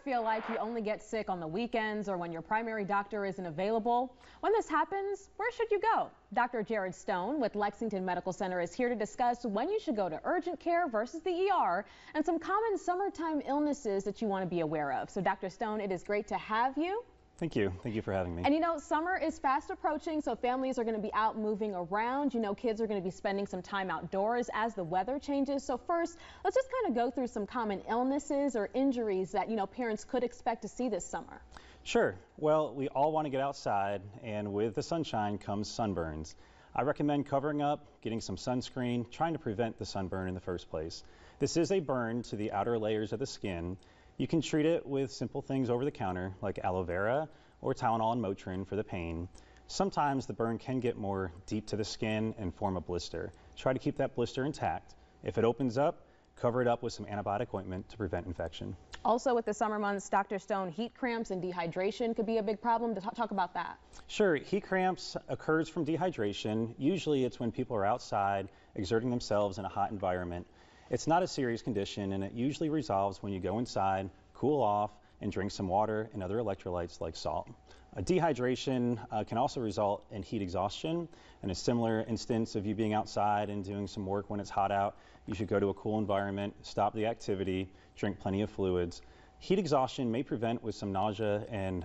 feel like you only get sick on the weekends or when your primary doctor isn't available? When this happens, where should you go? Dr. Jared Stone with Lexington Medical Center is here to discuss when you should go to urgent care versus the ER and some common summertime illnesses that you want to be aware of. So Dr. Stone, it is great to have you. Thank you. Thank you for having me. And you know, summer is fast approaching, so families are going to be out moving around. You know, kids are going to be spending some time outdoors as the weather changes. So first, let's just kind of go through some common illnesses or injuries that, you know, parents could expect to see this summer. Sure. Well, we all want to get outside, and with the sunshine comes sunburns. I recommend covering up, getting some sunscreen, trying to prevent the sunburn in the first place. This is a burn to the outer layers of the skin. You can treat it with simple things over the counter like aloe vera or Tylenol and Motrin for the pain. Sometimes the burn can get more deep to the skin and form a blister. Try to keep that blister intact. If it opens up, cover it up with some antibiotic ointment to prevent infection. Also with the summer months, Dr. Stone, heat cramps and dehydration could be a big problem. Talk about that. Sure. Heat cramps occurs from dehydration. Usually it's when people are outside exerting themselves in a hot environment. It's not a serious condition, and it usually resolves when you go inside, cool off, and drink some water and other electrolytes like salt. Dehydration can also result in heat exhaustion. In a similar instance of you being outside and doing some work when it's hot out, you should go to a cool environment, stop the activity, drink plenty of fluids. Heat exhaustion may present with some nausea and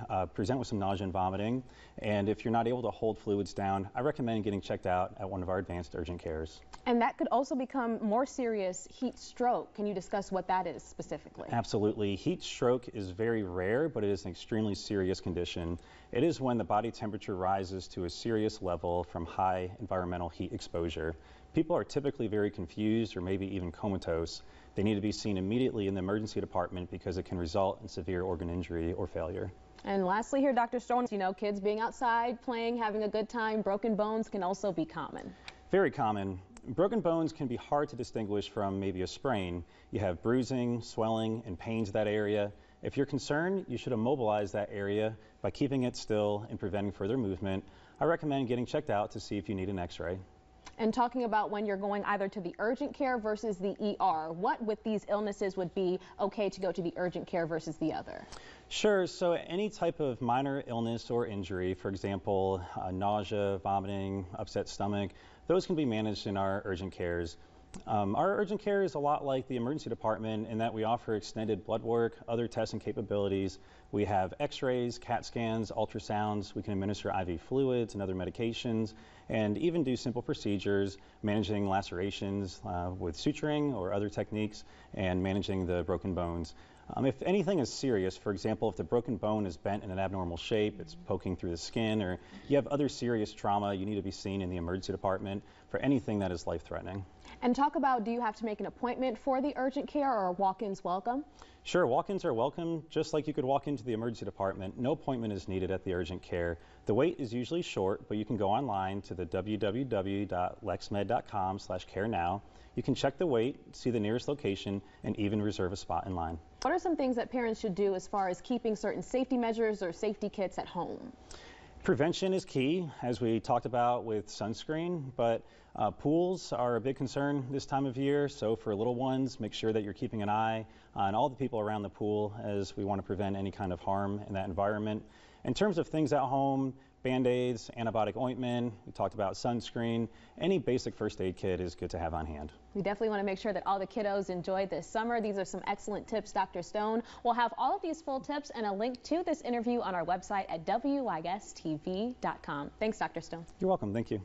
vomiting. And if you're not able to hold fluids down, I recommend getting checked out at one of our advanced urgent cares. And that could also become more serious heat stroke. Can you discuss what that is specifically? Absolutely. Heat stroke is very rare, but it is an extremely serious condition. It is when the body temperature rises to a serious level from high environmental heat exposure. People are typically very confused or maybe even comatose. They need to be seen immediately in the emergency department because it can result in severe organ injury or failure. And lastly here, Dr. Stone, you know, kids being outside, playing, having a good time, broken bones can also be common. Very common. Broken bones can be hard to distinguish from maybe a sprain. You have bruising, swelling, and pains in that area. If you're concerned, you should immobilize that area by keeping it still and preventing further movement. I recommend getting checked out to see if you need an x-ray. And talking about when you're going either to the urgent care versus the ER, what with these illnesses would be okay to go to the urgent care versus the other? Sure. So any type of minor illness or injury, for example, nausea, vomiting, upset stomach, those can be managed in our urgent cares. Our urgent care is a lot like the emergency department in that we offer extended blood work, other tests and capabilities. We have x-rays, CAT scans, ultrasounds. We can administer IV fluids and other medications, and even do simple procedures, managing lacerations with suturing or other techniques, and managing the broken bones. If anything is serious, for example, if the broken bone is bent in an abnormal shape, it's poking through the skin, or you have other serious trauma, you need to be seen in the emergency department for anything that is life-threatening. And talk about, do you have to make an appointment for the urgent care, or are walk-ins welcome? Sure, walk-ins are welcome, just like you could walk into the emergency department. No appointment is needed at the urgent care. The wait is usually short, but you can go online to the www.lexmed.com/care-now. You can check the wait, see the nearest location, and even reserve a spot in line. What are some things that parents should do as far as keeping certain safety measures or safety kits at home? Prevention is key, as we talked about with sunscreen, but pools are a big concern this time of year. So for little ones, make sure that you're keeping an eye on all the people around the pool, as we want to prevent any kind of harm in that environment. In terms of things at home, Band-Aids, antibiotic ointment, we talked about sunscreen, any basic first aid kit is good to have on hand. We definitely want to make sure that all the kiddos enjoy this summer. These are some excellent tips, Dr. Stone. We'll have all of these full tips and a link to this interview on our website at WISTV.com. Thanks, Dr. Stone. You're welcome. Thank you.